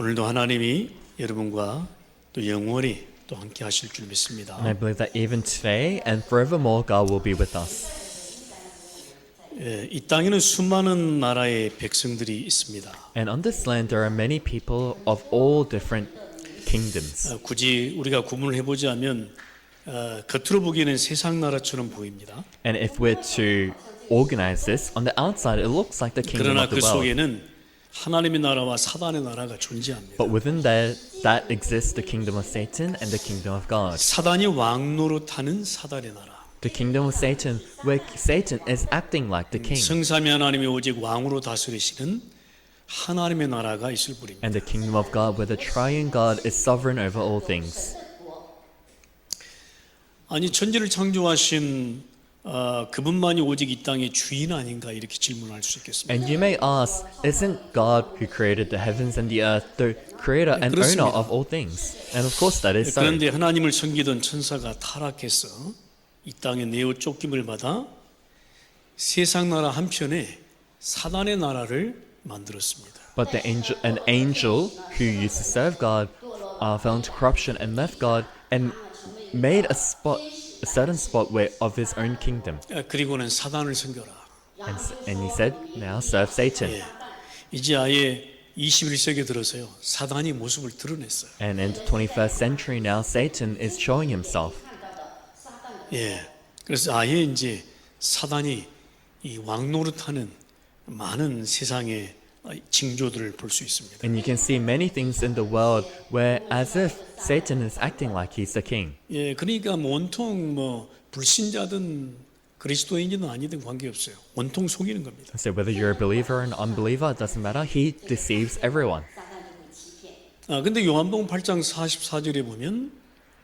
오늘도 하나님이 여러분과 또 영원히 또 함께 하실 줄 믿습니다. And I believe that even today and forevermore, God will be with us. 이 땅에는 수많은 나라의 백성들이 있습니다. And on this land, there are many people of all different kingdoms. 굳이 우리가 구분을 해보자면 겉으로 보기에는 세상 나라처럼 보입니다. And if we're to organize this, on the outside, it looks like the kingdom 그러나 of 그 the world. 속에는 하나님의 나라와 사단의 나라가 존재합니다. But within that exists the kingdom of Satan and the kingdom of God. 사단이 왕노릇하는 사단의 나라. The kingdom of Satan, where Satan is acting like the king. 성삼위 하나님이 오직 왕으로 다스리시는 하나님의 나라가 있을 뿐입니다. And the kingdom of God, where the triune God is sovereign over all things. 아니 천지를 창조하신 그분만이 오직 이 땅의 주인 아닌가 이렇게 질문할 수 있겠습니다. And you may ask, isn't God who created the heavens and the earth the creator and 그렇습니다. owner of all things? And of course that is so. 그런데 하나님을 섬기던 천사가 타락해서 이 땅에 내어 쫓김을 받아 세상 나라 한편에 사단의 나라를 만들었습니다. But an angel who used to serve God fell into corruption and left God and made a certain spot of his own kingdom. 그리고는 사단을 섬겨라. And he said, now serve Satan. 이제 아예 21세기에 들어서요. 사단이 모습을 드러냈어요. And in the 21st century now, Satan is showing himself. 그래서 아예 이제 사단이 이 왕노릇하는 많은 세상의 징조들을 볼 수 있습니다. And you can see many things in the world where as if Satan is acting like he's the king. 그러니까 온통 불신자든 그리스도인이든 아니든 관계없어요. 온통 속이는 겁니다. So whether you're a believer or an unbeliever, it doesn't matter. He deceives everyone. 근데 요한복음 8장 44절에 보면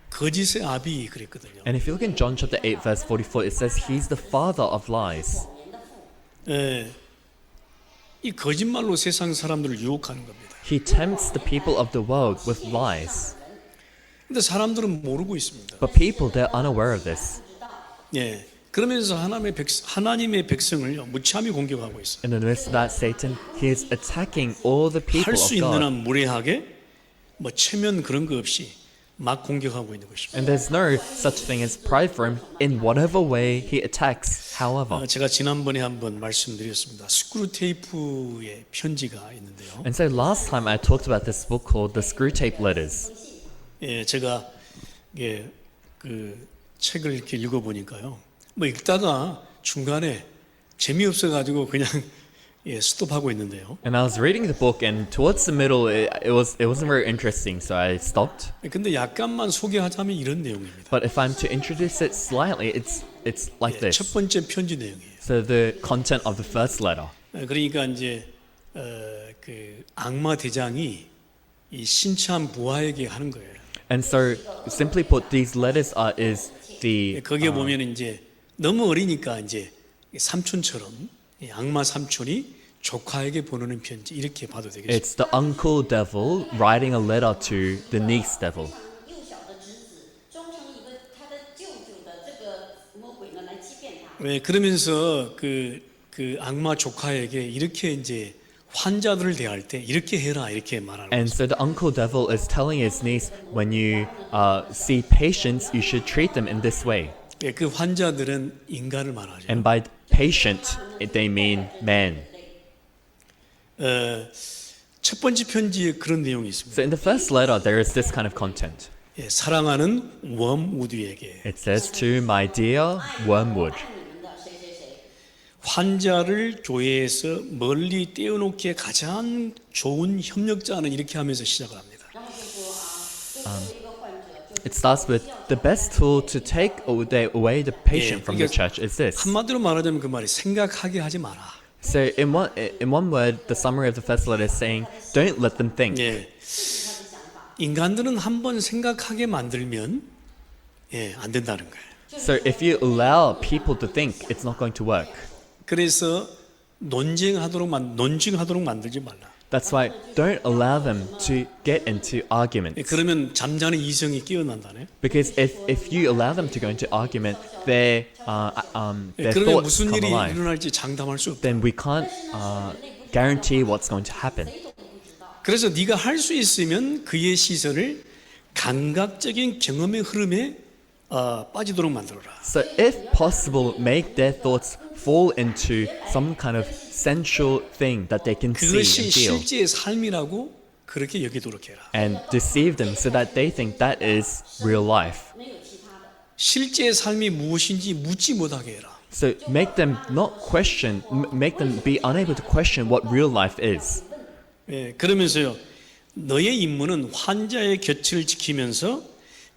거짓의 아비 그랬거든요. And if you look in John chapter 8 verse 44, it says he's the father of lies. 이 거짓말로 세상 사람들을 유혹하는 겁니다. He tempts the people of the world with lies. 근데 사람들은 모르고 있습니다. But people, they're unaware of this. 그러면서 하나님의 백성을 무참히 공격하고 있어요. In the midst of that, Satan, he is attacking all the people 할 of 수 있는 God. 한 무례하게 체면 그런 거 없이 막 공격하고 있는 것입니다. And there's no such thing as pride for him. In whatever way he attacks, however. 제가 지난번에 한번 말씀드렸습니다. 스크루테이프의 편지가 있는데요. And so last time I talked about this book called The Screwtape Letters. 제가 그 책을 이렇게 읽어보니까요. 읽다가 중간에 재미없어 가지고 그냥 스톱하고 있는데요. And I was reading the book, and towards the middle, it wasn't very interesting, so I stopped. 근데 약간만 소개하자면 이런 내용입니다. But if I'm to introduce it slightly, it's like this. 첫 번째 편지 내용이에요. So the content of the first letter. 그러니까 이제 그 악마 대장이 이 신참 부하에게 하는 거예요. And so, simply put, these letters is the 거기에 보면 이제 너무 어리니까 이제 삼촌처럼 이 악마 삼촌이 조카에게 보내는 편지 이렇게 봐도 되겠습니다. it's the uncle devil writing a letter to the niece devil. 幼小的侄子装成一个他的舅舅的这个魔鬼呢来欺骗他。 그러면서 그 악마 조카에게 이렇게 이제 환자들을 대할 때 이렇게 해라 이렇게 말하는 거예요. And so the uncle devil is telling his niece, when you see patients, you should treat them in this way. 그 환자들은 인간을 말하죠. And by patient, they mean man. 첫 번째 편지에 그런 내용이 있습니다. So in the first letter, there is this kind of content. 사랑하는 웜우드에게 It says to my dear Wormwood. 看你们的谁谁谁， 환자를 교회에서 멀리 떼어놓기에 가장 좋은 협력자는 이렇게 하면서 시작을 합니다. 然后就说啊，对付这个患者就是 It starts with the best tool to take away the patient from the church is this. 한마디로 말하자면 그 말이 생각하게 하지 마라. So in one word, the summary of the first letter is saying, don't let them think. 인간들은 한번 생각하게 만들면 안 된다는 거예요. So if you allow people to think, it's not going to work. 그래서 논쟁하도록 만들지 말라. That's why don't allow them to get into arguments. 그러면 잠자는 이성이 깨어난다네. Because if you allow them to go into argument, their 그러면 thoughts 무슨 come 일이 alive. 일어날지 장담할 수 없다. Then we can't guarantee what's going to happen. 그래서 네가 할 수 있으면 그의 시선을 감각적인 경험의 흐름에 빠지도록 만들어라. So, if possible, make their thoughts fall into some kind of sensual thing that they can see 그것이 and feel, 실제의 삶이라고 그렇게 여기도록 해라. and deceive them so that they think that is real life. 没有其他的。 실제의 삶이 무엇인지 묻지 못하게 해라. So, make them not question, make them be unable to question what real life is. 예, 그러면서요, 너의 임무는 환자의 곁을 지키면서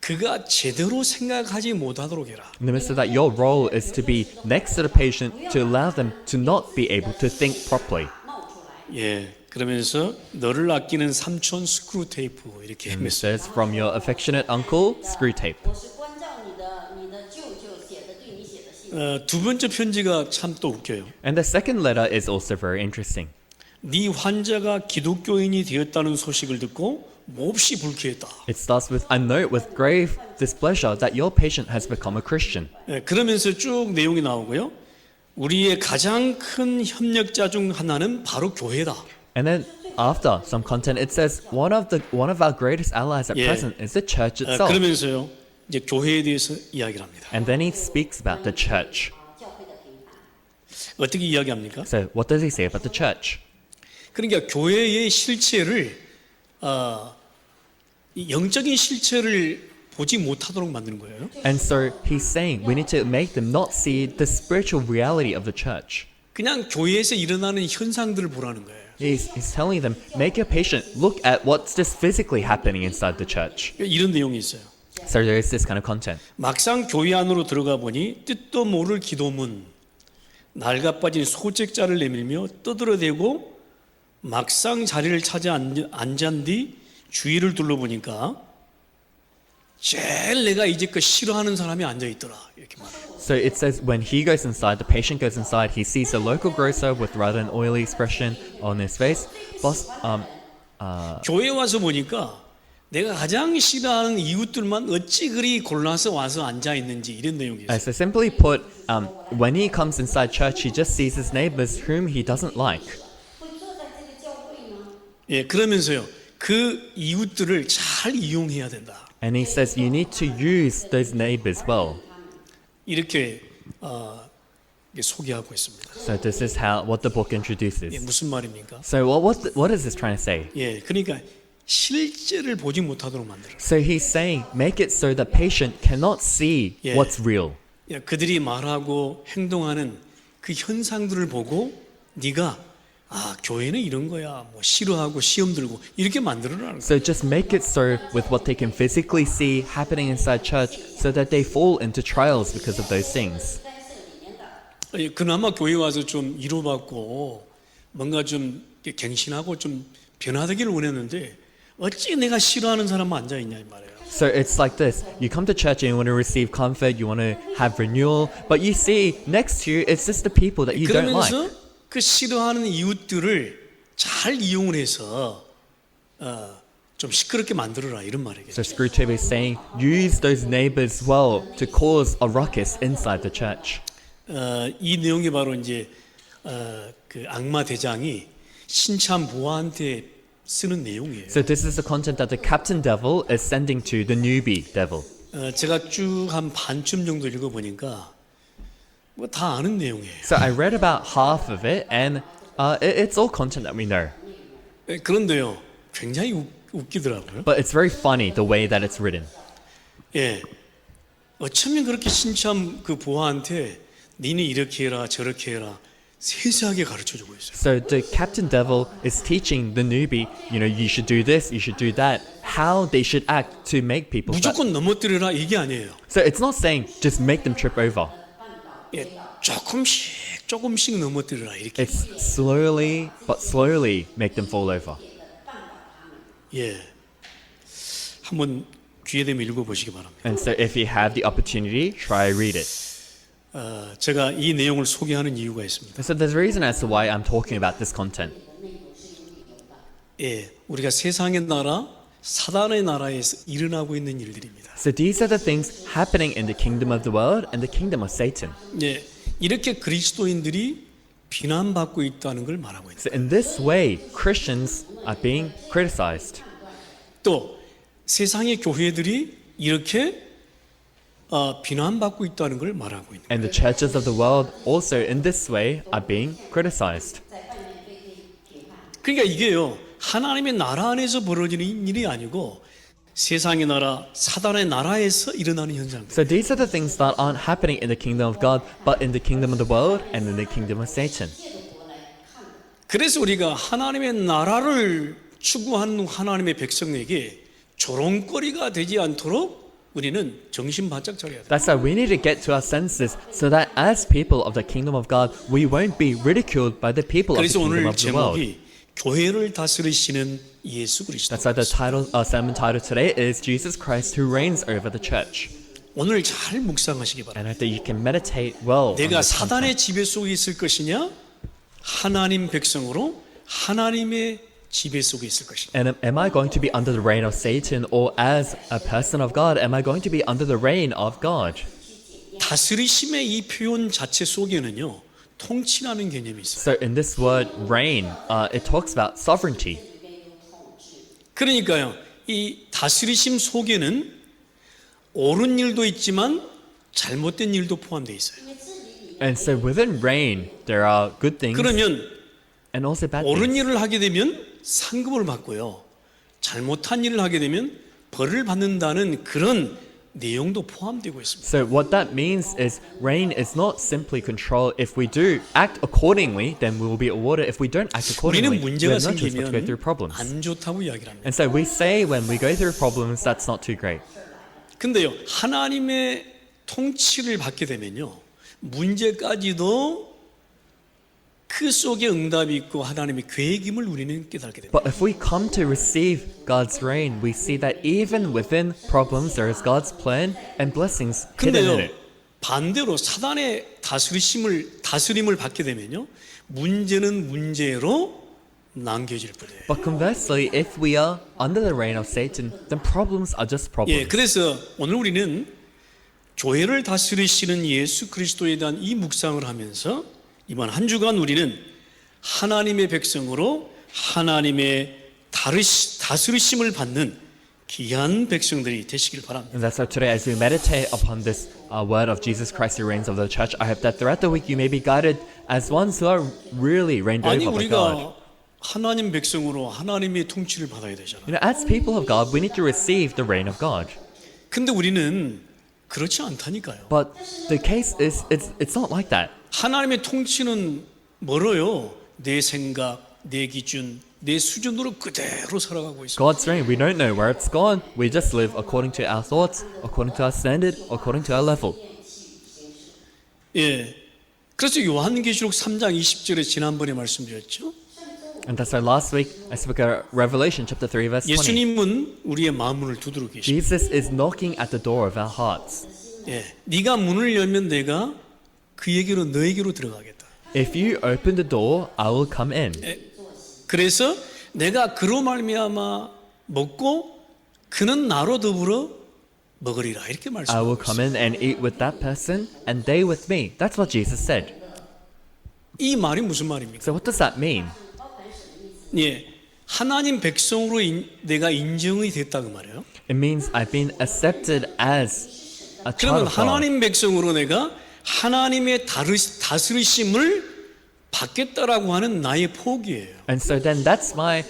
그가 제대로 생각하지 못하도록 해라. In the midst of that, your role is to be next to the patient to allow them to not be able to think properly. 冒出来。 예, 그러면서 너를 아끼는 삼촌 스크루 테이프 이렇게 And it 했어요. says, from your affectionate uncle, screw tape. 我是关照你的舅舅写的对你写的信。 두 번째 편지가 참 또 웃겨요. And the second letter is also very interesting. 네 환자가 기독교인이 되었다는 소식을 듣고 몹시 불쾌했다. It starts with, I note with grave displeasure that your patient has become a Christian. 예, 그러면서 쭉 내용이 나오고요. 우리의 가장 큰 협력자 중 하나는 바로 교회다. And then after some content, it says one of our greatest allies at Yeah. present is the church itself. 그러면서요, 이제 교회에 대해서 이야기를 합니다. And then he speaks about the church. 教会的平凡。 어떻게 이야기합니까? So what does he say about the church? 그러니까 교회의 실체를 이 영적인 실체를 보지 못하도록 만드는 거예요. And so he's saying we need to make them not see the spiritual reality of the church. 그냥 교회에서 일어나는 현상들을 보라는 거예요. He's telling them, make your patient look at what's just physically happening inside the church. 이런 내용이 있어요. So there is this kind of content. 막상 교회 안으로 들어가 보니 뜻도 모를 기도문, 낡아 빠진 소책자를 내밀며 떠들어대고 막상 자리를 찾아 앉은 뒤 주위를 둘러보니까 제일 내가 이제껏 싫어하는 사람이 앉아있더라. 이렇게 말해요. So it says when he goes inside, the patient goes inside, he sees a local grocer with rather an oily expression on his face. 교회 와서 보니까 내가 가장 싫어하는 이웃들만 어찌 그리 골라서 와서 앉아있는지 이런 내용이에요. So simply put, when he comes inside church, he just sees his neighbors whom he doesn't like. 会坐在这个教会吗？ 예, 그러면서요. 그 이웃들을 잘 이용해야 된다. And he says you need to use those neighbors well. 이렇게 이게 소개하고 있습니다. So this is what the book 예, introduces. 무슨 말입니까? So what is this trying to say? 예, 그러니까 실제를 보지 못하도록 만들어. So he's saying make it so the patient cannot see Yeah. what's real. 예, 그들이 말하고 행동하는 그 현상들을 보고 네가 교회는 이런 거야. 뭐 싫어하고 시험 들고 이렇게 만들어라는 거야. So just make it so with what they can physically see happening inside church so that they fall into trials because of those things. 在圣里面的。 예, 그나마 교회 와서 좀 위로받고 뭔가 좀 이렇게 갱신하고 좀 변화되기를 원했는데 어찌 내가 싫어하는 사람만 앉아 있냐 이 말이에요. So it's like this. You come to church and you want to receive comfort, you want to have renewal, but you see next to you it's just the people that you don't like. 그러면서 그 싫어하는 이웃들을 잘 이용을 해서 좀 시끄럽게 만들어라 이런 말이겠죠. So Screwtape is saying use those neighbors well to cause a ruckus inside the church. 이 내용이 바로 이제 그 악마 대장이 신참 부하한테 쓰는 내용이에요. So this is the content that the captain devil is sending to the newbie devil. 제가 쭉 한 반쯤 정도 읽어보니까 뭐 다 아는 내용이에요. So I read about half of it, and it's all content that we know. 그런데요, 굉장히 웃기더라고요. But it's very funny the way that it's written. 예, 어쩌면 그렇게 신참 그 부하한테 니네 이렇게 해라 저렇게 해라 세세하게 가르쳐주고 있어요. So the captain devil is teaching the newbie, you should do this, you should do that, how they should act to make people. 무조건 넘어뜨려라 이게 아니에요. So it's not saying just make them trip over. 예, 조금씩 넘어뜨려라 이렇게. It's slowly, but slowly make them fall over. 예, 한번 기회 되면 읽어보시기 바랍니다. And so if you have the opportunity, try read it. 제가 이 내용을 소개하는 이유가 있습니다. So there's a reason as to why I'm talking about this content. 예, 우리가 세상의 나라, 사단의 나라에서 일어나고 있는 일들입니다. So these are the things happening in the kingdom of the world and the kingdom of Satan. 예, 이렇게 그리스도인들이 비난받고 있다는 걸 말하고 있다. So in this way, Christians are being criticized. 또 세상의 교회들이 이렇게 비난받고 있다는 걸 말하고 있는. And the churches of the world also in this way are being criticized. 在外面被评判。 그러니까 이게요, 하나님의 나라 안에서 벌어지는 일이 아니고 세상의 나라, 사단의 나라에서 일어나는 현상들. So these are the things that aren't happening in the kingdom of God, but in the kingdom of the world and in the kingdom of Satan. 借着国来看的。 그래서 우리가 하나님의 나라를 추구하는 하나님의 백성에게 조롱거리가 되지 않도록 우리는 정신 바짝 차려야 돼. That's why we need to get to our senses so that as people of the kingdom of God, we won't be ridiculed by the people of the 그래서 kingdom 오늘 of the world. 제목이 교회를 다스리시는 예수 그리스도. That's why the title, sermon title today is Jesus Christ who reigns over the church. 오늘 잘 묵상하시기 바랍니다. And I hope that you can meditate well on 내가 this content. 사단의 지배 속에 있을 것이냐, 하나님 백성으로 하나님의 지배 속에 있을 것이냐. And am I going to be under the reign of Satan, or as a person of God, am I going to be under the reign of God? 다스리심의 이 표현 자체 속에는요, 통치라는 개념이 있어요. So in this word reign, it talks about sovereignty. 里面有统治。 그러니까요, 이 다스리심 속에는 옳은 일도 있지만 잘못된 일도 포함되어 있어요. 因为治理里 And so within reign, there are good things 그러면 and also bad 옳은 things. 일을 하게 되면 상급을 받고요, 잘못한 일을 하게 되면 벌을 받는다는 그런 내용도 포함되고 있습니다. So what that means is reign is not simply control. If we do act accordingly, then we will be awarded. If we don't act accordingly, 우리는 we 문제가 have no choice but to go through 생기면 problems. 안 좋다고 이야기를 합니다. And so we say when we go through problems, that's not too great. 근데요, 하나님의 통치를 받게 되면요, 문제까지도 그 속에 응답이 있고 하나님의 계획임을 우리는 깨닫게 됩니다. But if we come to receive God's reign, we see that even within problems, there is God's plan and blessings hidden in 근데요, it. 반대로 사단의 다스림을 받게 되면요, 문제는 문제로 남겨질 뿐이에요. But conversely, if we are under the reign of Satan, then problems are just 예, problems. 그래서 오늘 우리는 교회를 다스리시는 예수 그리스도에 대한 이 묵상을 하면서 이번 한 주간 우리는 하나님의 백성으로 하나님의 다스리심을 받는 귀한 백성들이 되시길 바랍니다. And that's why today, as we meditate upon this word of Jesus Christ who reigns over the church, I hope that throughout the week you may be guided as ones who are really reigned 아니 over by God. 우리가 하나님 백성으로 하나님의 통치를 받아야 되잖아요. You know, as people of God, we need to receive the reign of God. 근데 우리는 그렇지 않다니까요. But the case is, it's not like that. 하나님의 통치는 멀어요. 내 생각, 내 기준, 내 수준으로 그대로 살아가고 있어요. God's reign, we don't know where it's gone. We just live according to our thoughts, according to our standard, according to our level. 예. 그래서 요한계시록 3장 20절에 지난번에 말씀드렸죠. And that's why last week I spoke about Revelation chapter 3 verse 20. 예수님은 우리의 마음문을 두드려 계십니다. Jesus is knocking at the door of our hearts. 예. 네가 문을 열면 내가 그에게로 너에게로 들어가겠다. If you open the door, I will come in. 그래서 내가 그로 말미암아 먹고 그는 나로 더불어 먹으리라 이렇게 I will 말씀하고 come 있어요. in and eat with that person and they with me. That's what Jesus said. 이 말이 무슨 말입니까? So what does that mean? 예. 하나님 백성으로 내가 인정이 됐다 그 말이에요. It means I've been accepted as a child 그러면 of God. 하나님 백성으로 내가 하나님의 다스리심을 받겠다라고 하는 나의 포기예요. And so then that's my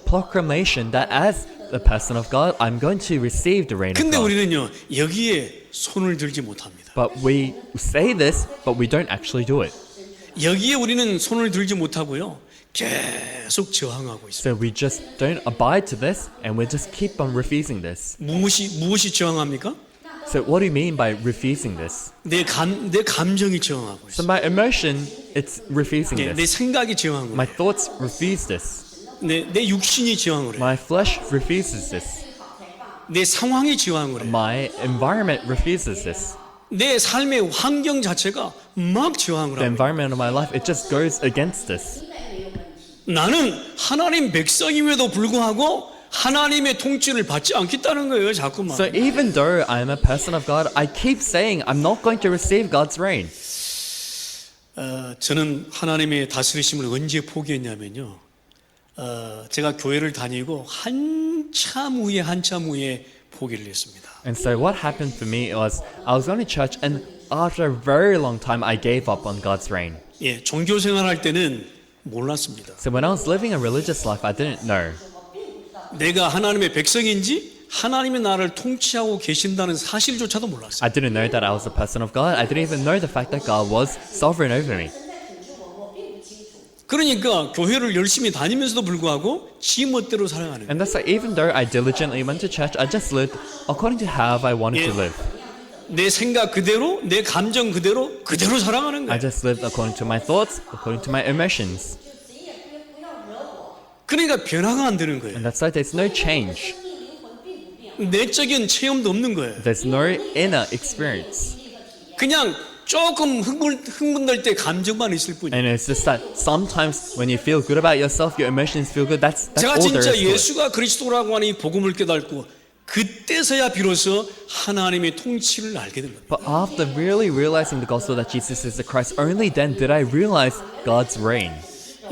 proclamation that as a person of God, I'm going to receive the reign of 근데 God. 우리는요, 여기에 손을 들지 못합니다. But we say this, but we don't actually do it. 여기에 우리는 손을 들지 못하고요, 계속 저항하고 있어요. So we just don't abide to this, and we just keep on refusing this. 무엇이 저항합니까? So what do you mean by refusing this? 내 감정이 저항하고 So 있어요. my emotion, it's refusing 내 this. 생각이 저항을 My 해요. thoughts refuse this. 내 육신이 저항을 해요. My flesh refuses this. 내 상황이 저항을 해요. My environment refuses this. 내 삶의 환경 자체가 막 저항을 The 하고 environment of my life, it just goes against this. 나는 하나님 백성임에도 불구하고 하나님의 통치를 받지 않겠다는 거예요, 자꾸만. So even though I'm a person of God, I keep saying I'm not going to receive God's reign. 저는 하나님의 다스리심을 언제 포기했냐면요. 제가 교회를 다니고 한참 후에 포기를 했습니다. And so what happened for me was I was going to church, and after a very long time, I gave up on God's reign. 예, 종교 생활할 때는 몰랐습니다. So when I was living a religious life, I didn't know. 내가 하나님의 백성인지 하나님의 나를 통치하고 계신다는 사실조차도 몰랐어요. I didn't know that I was a person of God. I didn't even know the fact that God was sovereign over me. 神在拯救我，我并不清楚。 그러니까 교회를 열심히 다니면서도 불구하고 지 멋대로 살아가는 거예요. And that's why even though I diligently went to church, I just lived according to how I wanted to live. 내 생각 그대로, 내 감정 그대로 살아가는 I 거예요. just lived according to my thoughts, according to my emotions. 就谁也不要惹我， 그러니까 변화가 안 되는 거예요. And that's why there's no change. 生命灵魂并不变。 내적인 체험도 없는 거예요. There's no inner experience. 그냥 조금 흥분될 때 감정만 있을 뿐이에요. And it's just that sometimes when you feel good about yourself, your emotions feel good, that's 제가 all there 진짜 is to it. 예수가 그리스도라고 하는 이 복음을 깨닫고 그때서야 비로소 하나님의 통치를 알게 된 겁니다. But after really realizing the gospel that Jesus is the Christ, only then did I realize God's reign.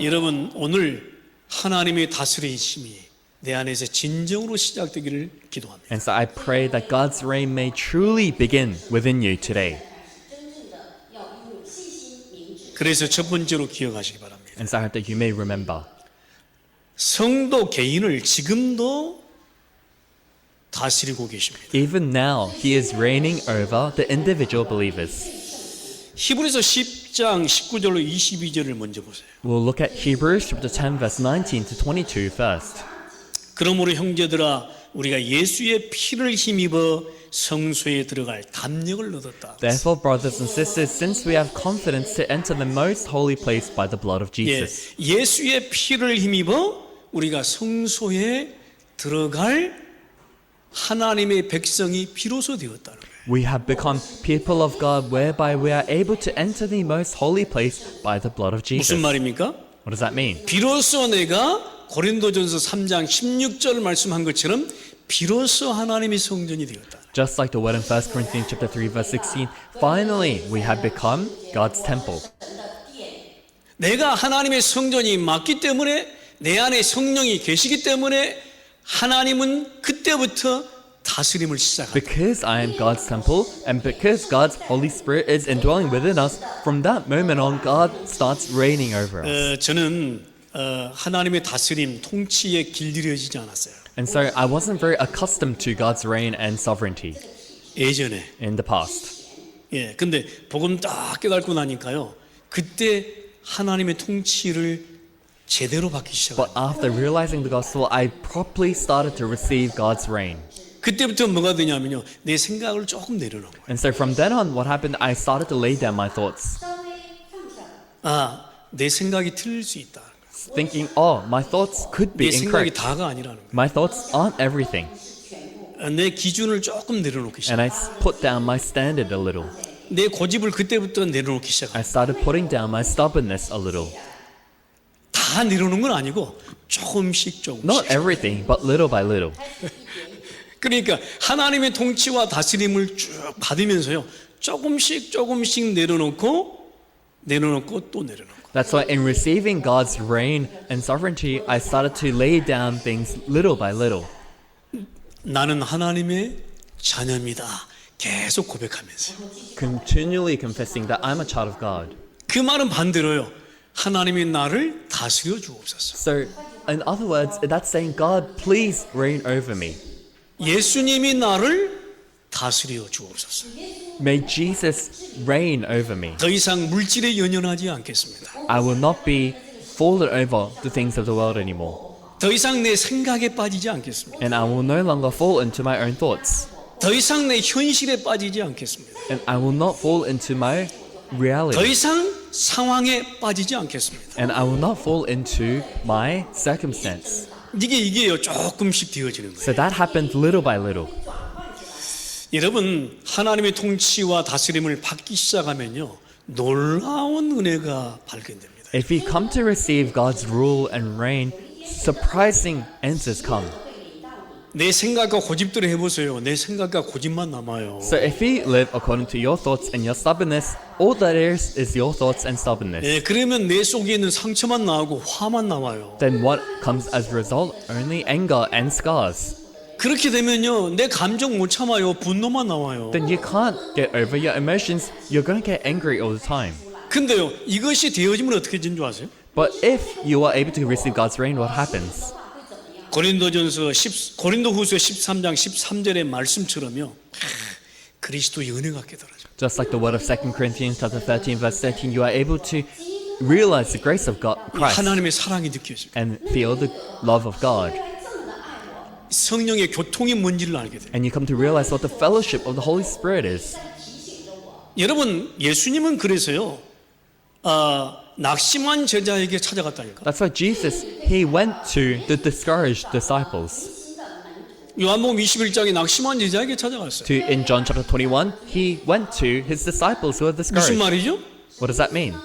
여러분 오늘 하나님의 다스리심이 내 안에서 진정으로 시작되기를 기도합니다. And so I pray that God's reign may truly begin within you today. 真正的要拥有信心、明智。 그래서 첫 번째로 기억하시기 바랍니다. And so I hope that you may remember. 성도 개인을 지금도 다스리고 계십니다. Even now, He is reigning over the individual believers. 히브리서 10장 19절로 22절을 먼저 보세요. We'll look at Hebrews chapter 10, verse 19 to 22 first. 그러므로 형제들아 우리가 예수의 피를 힘입어 성소에 들어갈 담력을 얻었다. Therefore, brothers and sisters, since we have confidence to enter the most holy place by the blood of 예, Jesus, 예수의 피를 힘입어 우리가 성소에 들어갈 하나님의 백성이 비로소 되었다는 거예요. we have become people of God, whereby we are able to enter the most holy place by the blood of Jesus. 무슨 말입니까? What does that mean? 비로소 내가 고린도전서 3장 16절 말씀한 것처럼 비로소 하나님의 성전이 되었다. Just like the word in 1 Corinthians chapter 3, verse 16, finally we have become God's temple. 神的殿， 내가 하나님의 성전이 맞기 때문에 내 안에 성령이 계시기 때문에 하나님은 그때부터 다스림을 시작합니다. Because I am God's temple, and because God's Holy Spirit is indwelling within us, from that moment on, God starts reigning over us. 저는 하나님의 다스림, 통치에 길들여지지 않았어요. And so I wasn't very accustomed to God's reign and sovereignty 예전에. in the past. 예, 근데 복음 딱 깨닫고 나니까요. 그때 하나님의 통치를 제대로 받기 시작해요. But after realizing the gospel, I properly started to receive God's reign. 그때부터 뭐가 되냐면요. 내 생각을 조금 내려놓은 거예요. And so from then on, what happened, I started to lay down my thoughts, 稍微放下了。 아, 내 생각이 틀릴 수 있다. thinking, oh, my thoughts could be 내 생각이 incorrect. 다가 아니라는 거예요. My thoughts aren't everything. 내 기준을 조금 내려놓기 시작. And I put down my standard a little. 내 고집을 그때부터 내려놓기 시작. I started putting down my stubbornness a little. 다 내려놓은 건 아니고 조금씩. Not everything, but little by little. 그러니까 하나님의 통치와 다스림을 쭉 받으면서요. 조금씩 내려놓고 또 내려놓고. That's why in receiving God's reign and sovereignty, I started to lay down things little by little. 나는 하나님의 자녀입니다. 계속 고백하면서. Continually confessing that I'm a child of God. 그 말은 반대로요. 하나님이 나를 다스려 주옵소서. So, in other words, that's saying, God, please reign over me. 예수님이 나를 다스려 주옵소서. May Jesus reign over me. 더 이상 물질에 연연하지 않겠습니다. I will not be fallen over the things of the world anymore. 더 이상 내 생각에 빠지지 않겠습니다. And I will no longer fall into my own thoughts. 더 이상 내 현실에 빠지지 않겠습니다. And I will not fall into my 더 reality. 이상 상황에 빠지지 않겠습니다. And I will not fall into my circumstance. 이게요 조금씩 되어지는 거예요. So that happened little by little. 여러분 하나님의 통치와 다스림을 받기 시작하면요 놀라운 은혜가 발견됩니다. If you come to receive God's rule and reign, surprising answers come. 내 생각과 고집대로 해보세요. 내 생각과 고집만 남아요. So if you live according to your thoughts and your stubbornness, all that is your thoughts and stubbornness. 예, 그러면 내 속에 있는 상처만 나오고 화만 나와요. Then what comes as a result? Only anger and scars. 그렇게 되면요, 내 감정 못 참아요. 분노만 나와요. Then you can't get over your emotions. You're going to get angry all the time. 근데요, 이것이 되어지면 어떻게 되는 줄 아세요? But if you are able to receive God's rain, what happens? 고린도후서 13장 13절의 말씀처럼요, 그리스도의 은혜가 깨달아져. Just like the word of 2 Corinthians chapter 13 verse 13, you are able to realize the grace of God, Christ, 하나님의 사랑이 느껴져. and feel the love of God. 성령의 교통이 뭔지를 알게 돼. And you come to realize what the fellowship of the Holy Spirit is. 여러분, 예수님은 그래서요, 낙심한 제자에게 찾아갔다니까. That's why Jesus, he went to the discouraged disciples. 요한복음 21장에 낙심한 제자에게 찾아갔어요. In John chapter 21, he went to his disciples who were 무슨 discouraged. 말이죠? What does that mean?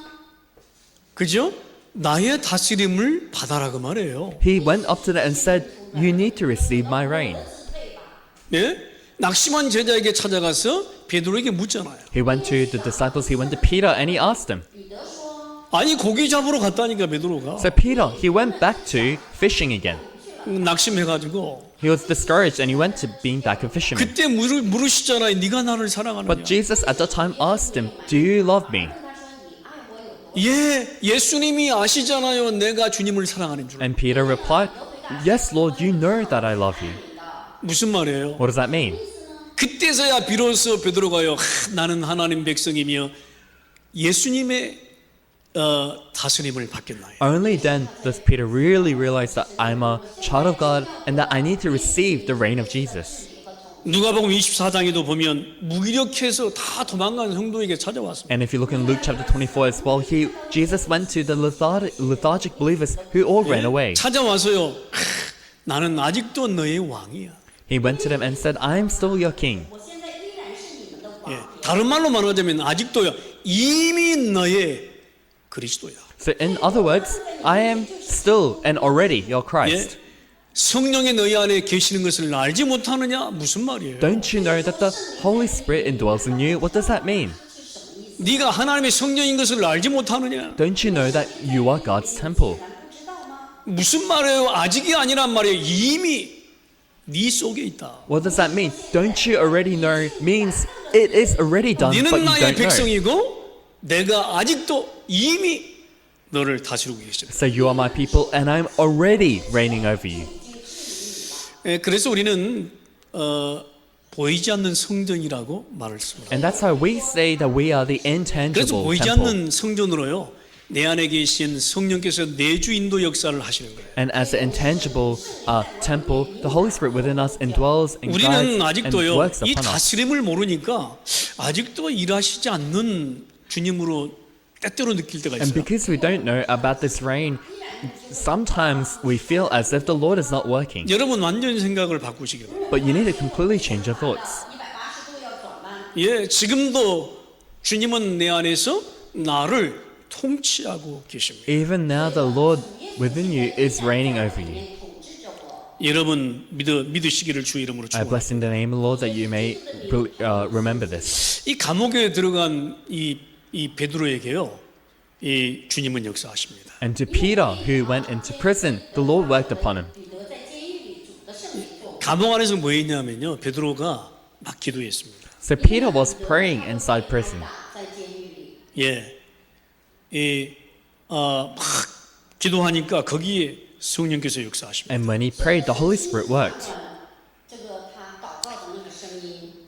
그죠? 나의 다스림을 받아라 그 말이에요. He went up to them and said, you need to receive my reign. 예? 낙심한 제자에게 찾아가서 베드로에게 묻잖아요. He went to the disciples, he went to Peter and he asked him. 아니 고기 잡으러 갔다니까 베드로가. So Peter, he went back to fishing again. 낙심해가지고. He was discouraged and he went to being back a fisherman. 그때 물으시잖아요. 네가 나를 사랑하느냐. But Jesus at that time asked him, do you love me? 예, 예수님이 아시잖아요. 내가 주님을 사랑하는 줄. And Peter replied, yes, Lord, you know that I love you. 무슨 말이에요? What does that mean? 그때서야 비로소 베드로가요. 나는 하나님 백성이며 예수님의 다스림을 받겠나요? Only then does Peter really realize that I'm a child of God and that I need to receive the reign of Jesus. 누가복음 24장에도 보면 무기력해서 다 도망간 성도에게 찾아왔습니다. And if you look in Luke chapter 24 as well, Jesus went to the lethargic believers who all ran away. 찾아와서요. 나는 아직도 너의 왕이야. He went to them and said, I am still your king. 예, 다른 말로 말하자면 아직도요. 이미 너의 그리스도야. So in other words, I am still and already your Christ. 예, 성령이 너희 안에 계시는 것을 알지 못하느냐? 무슨 말이에요? Don't you know that the Holy Spirit indwells in you? What does that mean? 네가 하나님의 성령인 것을 알지 못하느냐? Don't you know that you are God's temple? 무슨 말이에요? 아직이 아니란 말이에요. 이미 네 속에 있다. What does that mean? Don't you already know means it is already done, but 너는 you 나의 don't know. 백성이고 내가 아직도 이미 너를 다스리고 계시다. So you are my people and I'm already reigning over you. 예, 그래서 우리는 보이지 않는 성전이라고 말을 씁니다. And that's why we say that we are the 그래서 intangible 보이지 temple. 않는 성전으로요. 내 안에 계신 성령께서 내주 인도 역사를 하시는 거예요. And as the intangible temple, the Holy Spirit within us indwells and guides 우리는 and 아직도요. works 이 upon us. 다스림을 모르니까 아직도 일하시지 않는 주님으로 때때로 느낄 때가 And 있어요. because we don't know about this reign, sometimes we feel as if the Lord is not working. 여러분 완전 생각을 바꾸시기 바랍니다. But you need to completely change your thoughts. 예, 지금도 주님은 내 안에서 나를 통치하고 계십니다. Even now, the Lord within you is reigning over you. 여러분 믿으시기를 주의 이름으로 I 축원합니다. bless in the name of the Lord that you may remember this. 이 감옥에 들어간 이 베드로에게요, 이 주님은 역사하십니다. And to Peter, who went into prison, the Lord worked upon him. 감옥 안에서 뭐 했냐면요, 베드로가 막 기도했습니다. So Peter was praying inside prison. 예, 막 기도하니까 거기에 성령께서 역사하십니다. And when he prayed, the Holy Spirit worked.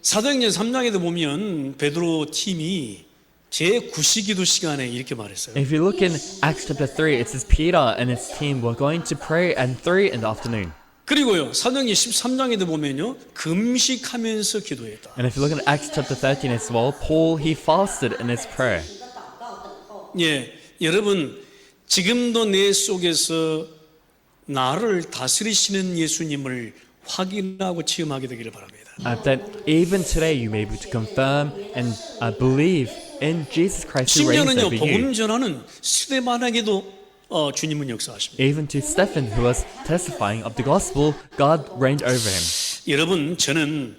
사도행전 3장에도 보면 베드로 팀이 제9시기도 시간에 이렇게 말했어요. If you look in Acts chapter 3, it says Peter and his team were going to pray at 3 in the afternoon. 그리고요, 사도행전 13장에도 보면요, 금식하면서 기도했다. And if you look at Acts chapter 13 as well, Paul, he fasted in his prayer. 예, 여러분 지금도 내 속에서 나를 다스리시는 예수님을 확인하고 체험하게 되기를 바랍니다. That even today you may be able to confirm and believe in Jesus Christ who reigns 심지어는요, over you. 복음 전하는 스데반에게도 주님은 역사하십니다. Even to Stephen, who was testifying of the gospel, God reigned over him. 여러분, 저는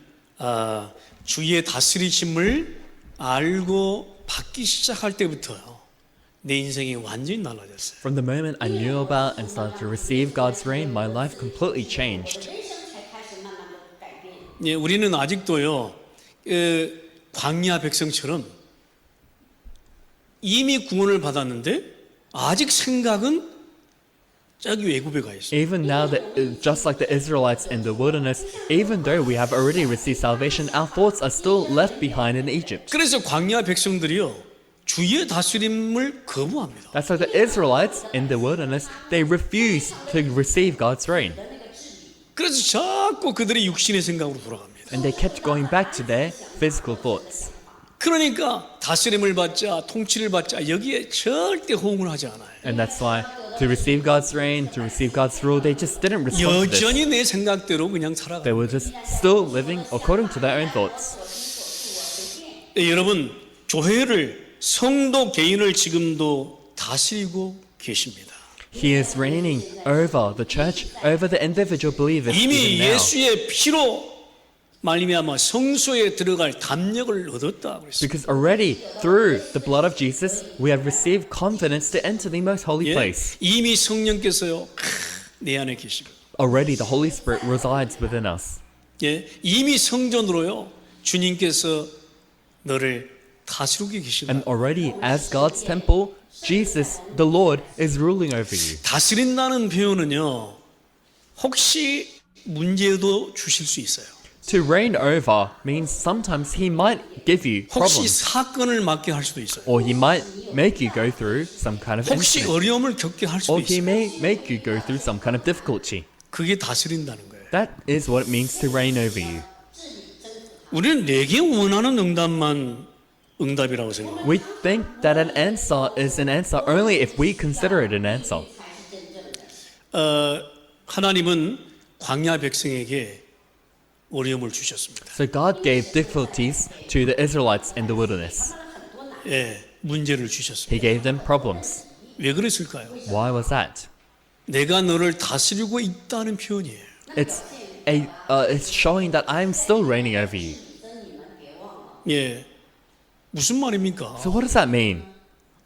주의 다스리심을 알고 받기 시작할 때부터요. 내 인생이 완전히 달라졌어요. From the moment I knew about and started to receive God's reign, my life completely changed. 人生才开始慢慢的改变。 예, 우리는 아직도요. 광야 백성처럼 이미 구원을 받았는데 아직 생각은 저기 외국에 가 있어요. Even now, just like the Israelites in the wilderness, even though we have already received salvation, our thoughts are still left behind in Egypt. 그래서 광야 백성들이요. 주의 다스림을 거부합니다. That's like the Israelites in the wilderness, they refuse to receive God's reign. 그래서 자꾸 그들의 육신의 생각으로 돌아갑니다. And they kept going back to their physical thoughts. 그러니까 다스림을 받자, 통치를 받자 여기에 절대 호응을 하지 않아요. And that's why to receive God's reign, to receive God's rule, they just didn't respond to this. 여전히 내 생각대로 그냥 살아가요. They were just still living according to their own thoughts. 네, 여러분 교회를 성도 개인을 지금도 다스리고 계십니다. He is reigning over the church, over the individual believers 이미 even now. 예수의 피로 말미암아 성소에 들어갈 담력을 얻었다 그랬어요. Because already through the blood of Jesus, we have received confidence to enter the most holy 예, place. 이미 성령께서요 내 안에 계시고, Already the Holy Spirit resides within us. 예, 이미 성전으로요 주님께서 너를 다스리고 계시다. And already as God's temple, Jesus, the Lord, is ruling over you. 다스린다는 표현은요 혹시 문제도 주실 수 있어요. To reign over means sometimes He might give you 혹시 problems, 사건을 맡게 할 수도 있어요. or He might make you go through some kind of 혹시 incident, 어려움을 겪게 할 수도 or He 있어요. may make you go through some kind of difficulty. 그게 다스린다는 거예요. That is what it means to reign over you. 우리는 내게 원하는 응답만 응답이라고 생각해요. We think that an answer is an answer only if we consider it an answer. 하나님은 광야 백성에게 어려움을 주셨습니다. So God gave difficulties to the Israelites in the wilderness. 예, 문제를 주셨습니다. He gave them problems. 왜 그랬을까요? Why was that? 내가 너를 다스리고 있다는 표현이에요. It's showing that I'm still reigning over you. 예, 무슨 말입니까? So what does that mean?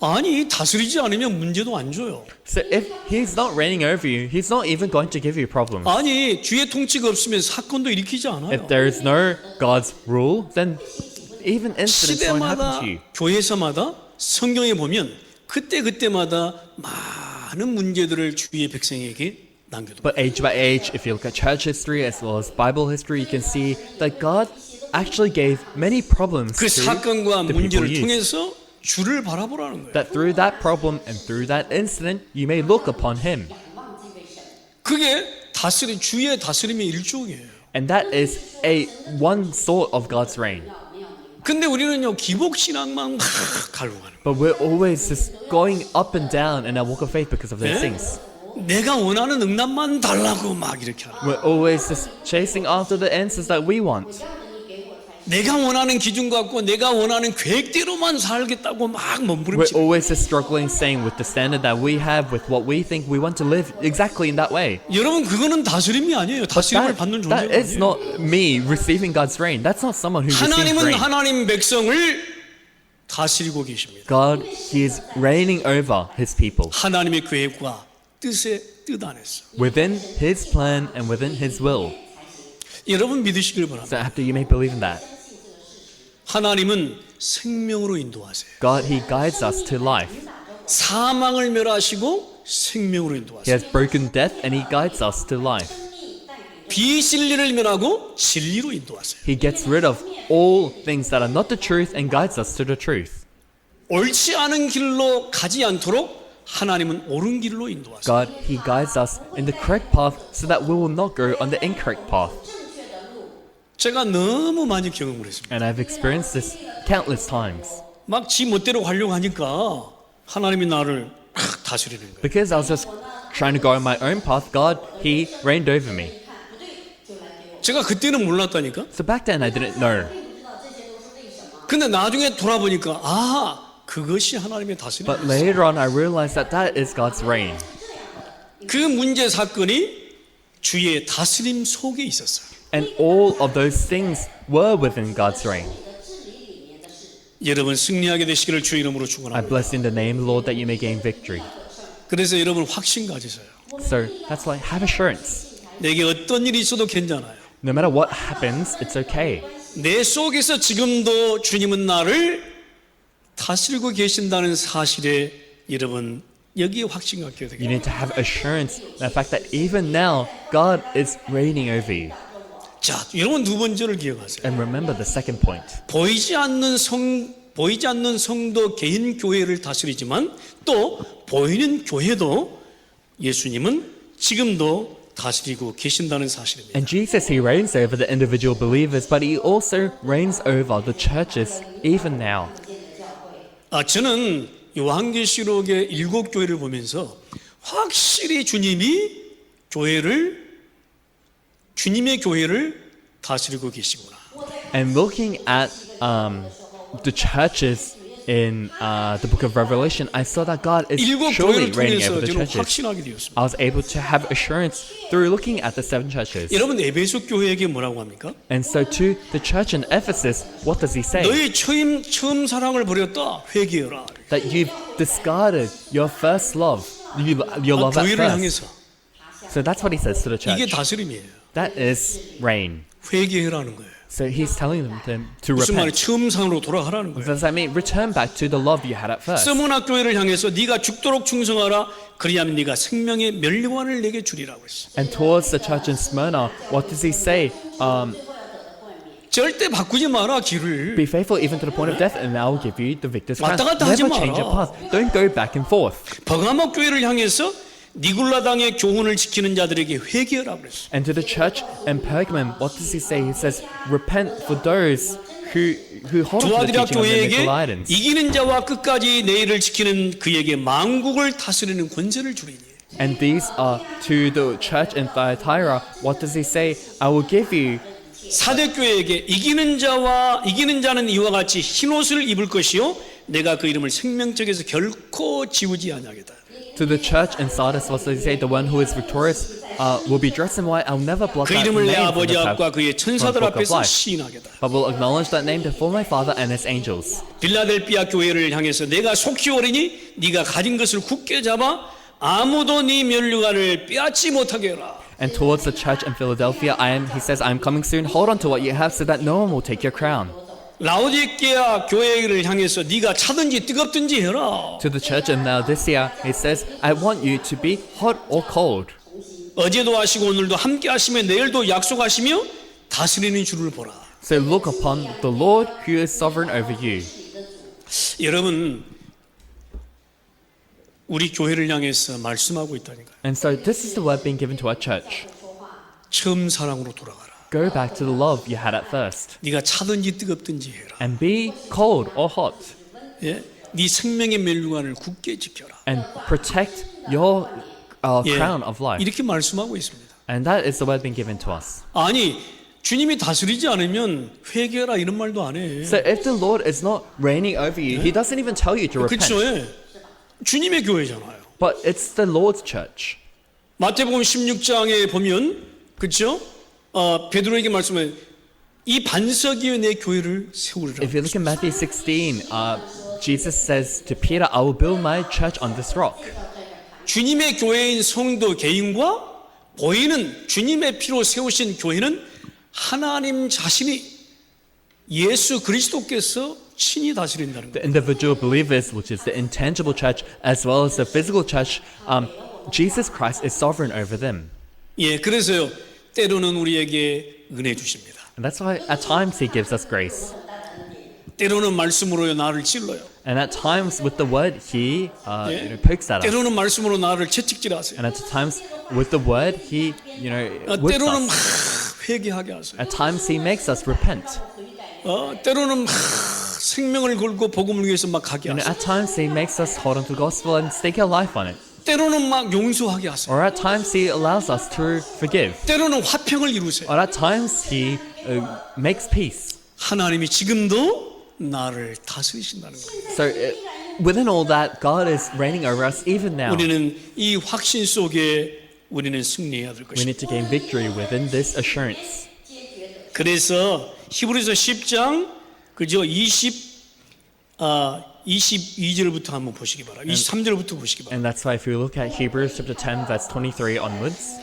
아니 다스리지 않으면 문제도 안 줘요. So if He's not reigning over you, He's not even going to give you problems. 아니 주의 통치가 없으면 사건도 일으키지 않아요. If there is no God's rule, then even incidents won't happen 시대마다 to you. 교회에서마다 성경에 보면 그때마다 많은 문제들을 주의 백성에게 남겨둡니다. But age by age, if you look at church history as well as Bible history, you can see that God actually gave many problems 그 to 사건과 the people 문제를 He used. 통해서 주를 바라보라는 거예요. That through that problem and through that incident, you may look upon Him. 그게 주의 다스림의 일종이에요. And that is one sort of God's reign. 근데 우리는요 기복신앙만 막 가려고 하는 거예요. But we're always just going up and down in our walk of faith because of those 네? things. 내가 원하는 응답만 달라고 막 이렇게 하는 거예요. We're always just chasing after the answers that we want. 내가 원하는 기준 갖고 내가 원하는 계획대로만 살겠다고 막 We're 몸부림치고 always just struggling, saying with the standard that we have, with what we think we want to live exactly in that way. 여러분 그거는 다스림이 아니에요. 다스림을 받는 That 존재가 is 아니에요. not me receiving God's reign. That's not someone who receives 하나님은 reign. 하나님 백성을 다스리고 계십니다. God, He is reigning over His people 하나님의 계획과 뜻의 뜻 안에서. within His plan and within His will. 여러분 믿으시길 바랍니다. So after you may believe in that. 하나님은 생명으로 인도하세요. God, He guides us to life. 사망을 멸하시고 생명으로 He 인도하세요. has broken death and He guides us to life. 비진리를 멸하고 진리로 인도하세요. He gets rid of all things that are not the truth and guides us to the truth. 옳지 않은 길로 가지 않도록 하나님은 옳은 길로 인도하세요. God, He guides us in the correct path so that we will not go on the incorrect path. 제가 너무 많이 경험을 했습니다. And I've experienced this countless times. 막 지 멋대로 가려고 하니까 하나님이 나를 막 다스리는 거예요. Because I was just trying to go on my own path, God, He reigned over me. 제가 그때는 몰랐다니까. So back then I didn't know. 근데 나중에 돌아보니까 그것이 하나님의 다스림. But later on I realized that that is God's reign. 그 문제 사건이 주의 다스림 속에 있었어요. And all of those things were within God's reign. 여러분 승리하게 되시기를 주의 이름으로 I 축원합니다. bless in the name of the Lord that you may gain victory. 그래서 여러분 확신 가지세요. So that's why have assurance. 내게 어떤 일이 있어도 괜찮아요. No matter what happens, it's okay. 내 속에서 지금도 주님은 나를 다스리고 계신다는 사실에 여러분 여기에 확신 갖게 You 되겠습니다. need to have assurance in the fact that even now, God is reigning over you. 자, 여러분 두 번째를 기억하세요. And remember the second point. 보이지 않는 성도 개인 교회를 다스리지만 또 보이는 교회도 예수님은 지금도 다스리고 계신다는 사실입니다. And Jesus, He reigns over the individual believers, but He also reigns over the churches even now. 저는 요한계시록의 7교회를 보면서 확실히 주님의 교회를 다스리고 계시구나. And looking at the churches in the book of Revelation, I saw that God is 7 surely 교회를 reigning 통해서 over the 저는 churches. 확신하게 되었습니다. I was able to have assurance through looking at the 7 churches. 여러분 에베소 교회에게 뭐라고 합니까? And so to the church in Ephesus, what does he say? 너희 처음 사랑을 버렸다 회개해라. That you've discarded your first love, your love at 교회를 first. 향해서 So that's what he says to the 이게 church. 다스림이에요. That is reign. 회개해라는 거예요. So he's telling them to 무슨 말이 repent. 처음 상으로 돌아가라는 거예요. Does that mean return back to the love you had at first? 스무나 교회를 향해서 네가 죽도록 충성하라. 그리하면 네가 생명의 멸류관을 내게 주리라고 했어. And towards the church in Smyrna, what does he say? 절대 바꾸지 마라 길을. Be faithful even to the point of death, and I will give you the victor's crown. 왔다 갔다 하지 Never change your 마라. path. Don't go back and forth. 버가모 교회를 향해서 니굴라당의 교훈을 지키는 자들에게 회개하라 그랬어. And to the church in Pergamum, what does he say? He says, repent for those who hold on to the 두아디라 teaching of the 교회에게 Nicolaitans. 이기는 자와 끝까지 내 일을 지키는 그에게 만국을 다스리는 권세를 주리니. And these are to the church in Thyatira. What does he say? I will give you. 사대교회에게 이기는 자는 이와 같이 흰옷을 입을 것이요 내가 그 이름을 생명책에서 결코 지우지 아니하겠다. To the church in Sardis, what does he say? The one who is victorious will be dressed in white. I'll never blot 그 out the 이름을 내 name from 아버지 the 앞과 book 그의 천사들 of 앞에서 life. 시인하겠다. But will acknowledge that name before my Father and His angels. 빌라델피아 교회를 향해서 내가 속히 오리니 네가 가진 것을 굳게 잡아 아무도 네 면류관을 빼앗지 못하게 해라. And towards the church in Philadelphia, he says, I am coming soon. Hold on to what you have so that no one will take your crown. 라오디게아 교회를 향해서 네가 차든지 뜨겁든지 해라. To the church in Laodicea, he says, I want you to be hot or cold. 어제도 하시고 오늘도 함께 하시며 내일도 약속하시며 다스리는 주를 보라. So look upon the Lord who is sovereign over you. 여러분 우리 교회를 향해서 말씀하고 있다니까요. And so this is the word being given to our church. 처음 사랑으로 돌아가라. Go back to the love you had at first. 네가 차든지 뜨겁든지 해라. And be cold or hot. 예? 네 생명의 멸류관을 굳게 지켜라. And protect your 예. crown of life. 이렇게 말씀하고 있습니다. And that is the word being given to us. 아니 주님이 다스리지 않으면 회개하라 이런 말도 안 해. So if the Lord is not reigning over you, He doesn't even tell you to repent. 그렇죠. 예. 주님의 교회잖아요. But it's the Lord's church. 마태복음 16장에 보면 그렇죠? 베드로에게 말씀해 이 반석 위에 내 교회를 세우리라. If you look at Matthew 16, Jesus says to Peter, I will build my church on this rock. 주님의 교회인 성도 개인과 보이는 주님의 피로 세우신 교회는 하나님 자신이 예수 그리스도께서 친히 다스린다는 거예요. The individual believers, which is the intangible church, as well as the physical church, Jesus Christ is sovereign over them. 예, 그래서요 때로는 우리에게 은혜 주십니다. And that's why at times He gives us grace. 때로는 말씀으로요 나를 찔러요. And at times with the word He pokes at us. 때로는 말씀으로 나를 채찍질하세요. And at times with the word He whips 때로는 막 us. 회개하게 하세요. At times He makes us repent. 때로는 막 생명을 걸고 복음을 위해서 막 가게 하세요. At times He makes us hold on to the gospel and stake our life on it. 때로는 막 용서하게 하세요. Or at times He allows us to forgive. 때로는 화평을 이루세요. Or at times He makes peace. 하나님이 지금도 나를 다스리신다는 거예요. So within all that, God is reigning over us even now. 우리는 이 확신 속에 우리는 승리해야 될 We 것입니다. need to gain victory within this assurance. 그래서 히브리서 10장 그죠 20 22절부터 한번 보시기 바랍니다. 23절부터 보시기 바랍니다. And that's why if you look at Hebrews chapter 10 verse 23 onwards,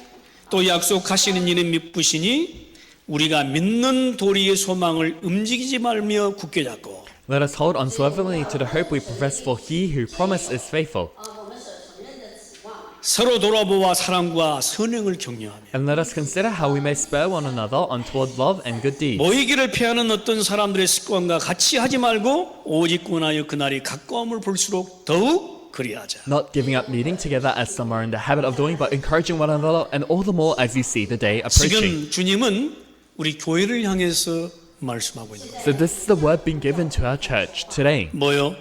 또 약속하시는 이는 믿으시니 우리가 믿는 도리의 소망을 움직이지 말며 굳게 잡고 let us hold unswervingly to the hope we profess, for he who promised is faithful. 我们所承认的指望。 서로 돌아보아 사랑과 선행을 격려하며 And let us consider how we may spur one another on toward love and good deeds. 모이기를 피하는 어떤 사람들의 습관과 같이 하지 말고 오직 권하여 그날이 가까움을 볼수록 더욱 그리하자. Not giving up meeting together as some are in the habit of doing, but encouraging one another, and all the more as you see the day approaching. 지금 주님은 우리 교회를 향해서 말씀하고 있는 거예요. So this is the word being given to our church today. 뭐요?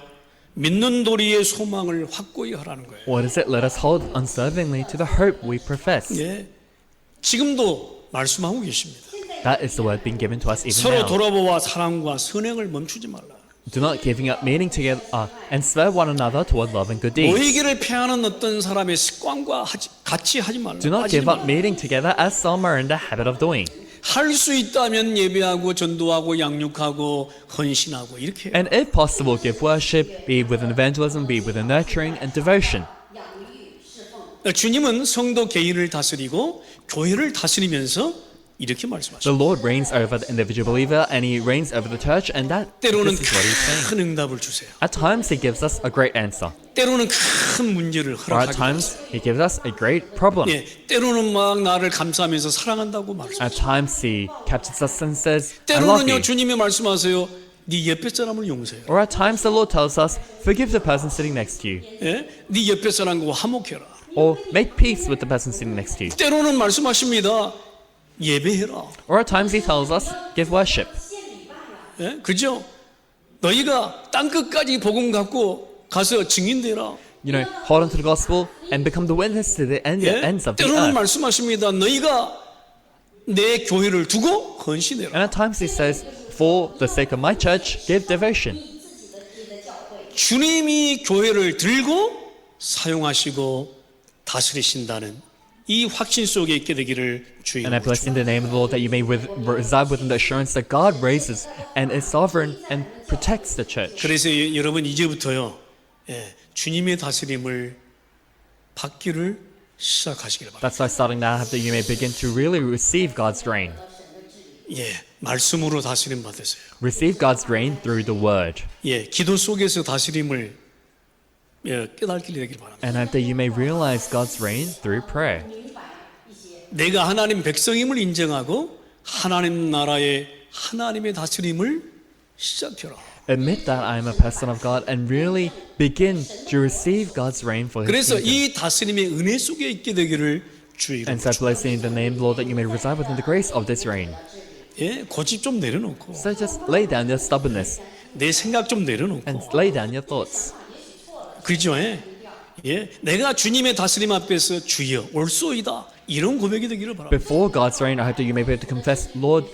믿는 도리의 소망을 확고히 하라는 거예요. What is it? Let us hold unswervingly to the hope we profess. 예, 지금도 말씀하고 계십니다. That is the word being given to us even 서로 now. 돌아보아 사랑과 선행을 멈추지 말라. Do not giving up meeting together and spur one another toward love and good deeds. 모이기를 피하는 어떤 사람의 습관과 같이 하지 말라. Do not 하지 give up 말라. meeting together as some are in the habit of doing. 할 수 있다면 예배하고 전도하고 양육하고 헌신하고 이렇게. And if possible, give worship, be it within evangelism, be it within nurturing and devotion. 주님은 성도 개인을 다스리고 교회를 다스리면서 이렇게 말씀하십니다. The Lord reigns over the individual believer and he reigns over the church, and that 때로는 this is what he's saying. 큰 응답을 주세요. At times he gives us a great answer, 때로는 큰 문제를 or at 허락하기도 times he gives us a great problem. 예, 때로는 막 나를 감싸면서 사랑한다고 말씀하세요. At times he captures us and says, I love 때로는요 you. 주님이 말씀하세요. 네 옆에 사람을 용서해요. Or at times the Lord tells us, forgive the person sitting next to you, 예? 네 옆에 사람과 화목해라. or make peace with the person sitting next to you. 때로는 말씀하십니다. 예배해라. Or at times he tells us, give worship. 예? 그죠? 너희가 땅 끝까지 복음 갖고 가서 증인되라. You know, hold on to the gospel and become the witness to the 예? ends of the 때로는 earth. 말씀하십니다. 너희가 내 교회를 두고 헌신해라. And at times he says, for the sake of my church, give devotion. 주님이 교회를 들고 사용하시고 다스리신다는 이 확신 속에 있게 되기를 주의 And I bless in the name of the Lord that you may reside within the assurance that God raises and is sovereign and protects the church. 그래서 여러분 이제부터요 예, 주님의 다스림을 받기를 시작하시길 바랍니다. That's why starting now that you may begin to really receive God's reign. 예, 말씀으로 다스림 받으세요. Receive God's reign through the word. 예, 기도 속에서 다스림을 깨닫게 되길 바랍니다. And that you may realize God's reign through prayer. 내가 하나님 백성임을 인정하고 하나님 나라의 하나님의 다스림을 시작해라. Admit that I am a person of God and really begin to receive God's reign for His 그래서 kingdom. 이 다스림의 은혜 속에 있게 되기를 주의 And so bless in the name of the Lord that you may reside within the grace of this reign. 예, 고집 좀 내려놓고 So just lay down your stubbornness 내 생각 좀 내려놓고 and lay down your thoughts. 그렇죠? 예, 내가 주님의 다스림 앞에서 주여 올소이다 이런 고백이 되기를 바랍니다. Before God's reign, I hope that you may be able to confess, Lord,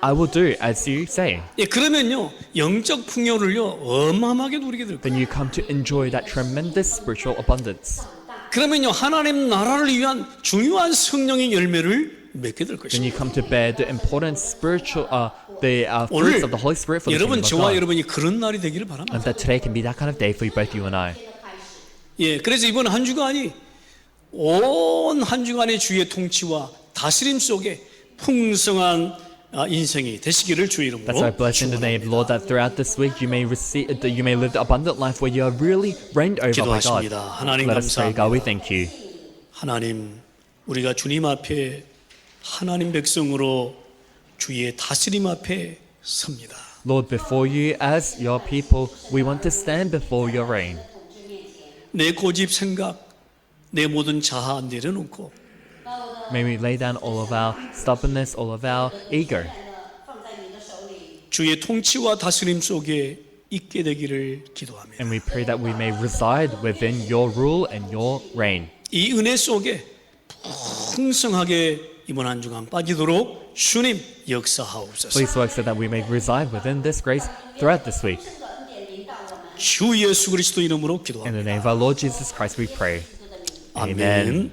I will do as you say. 예, 그러면요 영적 풍요를요 어마어마하게 누리게 될 거예요. Then you come to enjoy that tremendous spiritual abundance. 그러면요 하나님 나라를 위한 중요한 성령의 열매를 맺게 될 Then 것입니다. you come to bear the important spiritual, 오늘 fruits of the Holy Spirit for the 여러분 kingdom of 저와 God. 여러분이 그런 날이 되기를 바랍니다. And that today can be that kind of day for you, both you and I. 예, 그래서 이번 한 주간이 온 한 주간의 주의 통치와 다스림 속에 풍성한 인생이 되시기를 주의 이름으로 That's why I bless in the name of the Lord that throughout this week you may receive, that you may live the abundant life where you are really reigned over by God. 기도하십니다. 하나님 Let us pray, 감사합니다. God, we thank you. 하나님, 우리가 주님 앞에 하나님 백성으로 주의 다스림 앞에 섭니다. Lord, before you as your people, we want to stand before your reign. 내 고집 생각, 내 모든 자아 내려놓고 May we lay down all of our stubbornness, all of our ego. 放在你的手里。 주의 통치와 다스림 속에 있게 되기를 기도합니다. And we pray that we may reside within your rule and your reign. 이 은혜 속에 풍성하게 이번 한 주간 빠지도록 주님 역사하옵소서. Please work so that we may reside within this grace throughout this week. 주 예수 그리스도 이름으로 In 기도합니다. the name of our Lord Jesus Christ we pray. 아멘. Amen.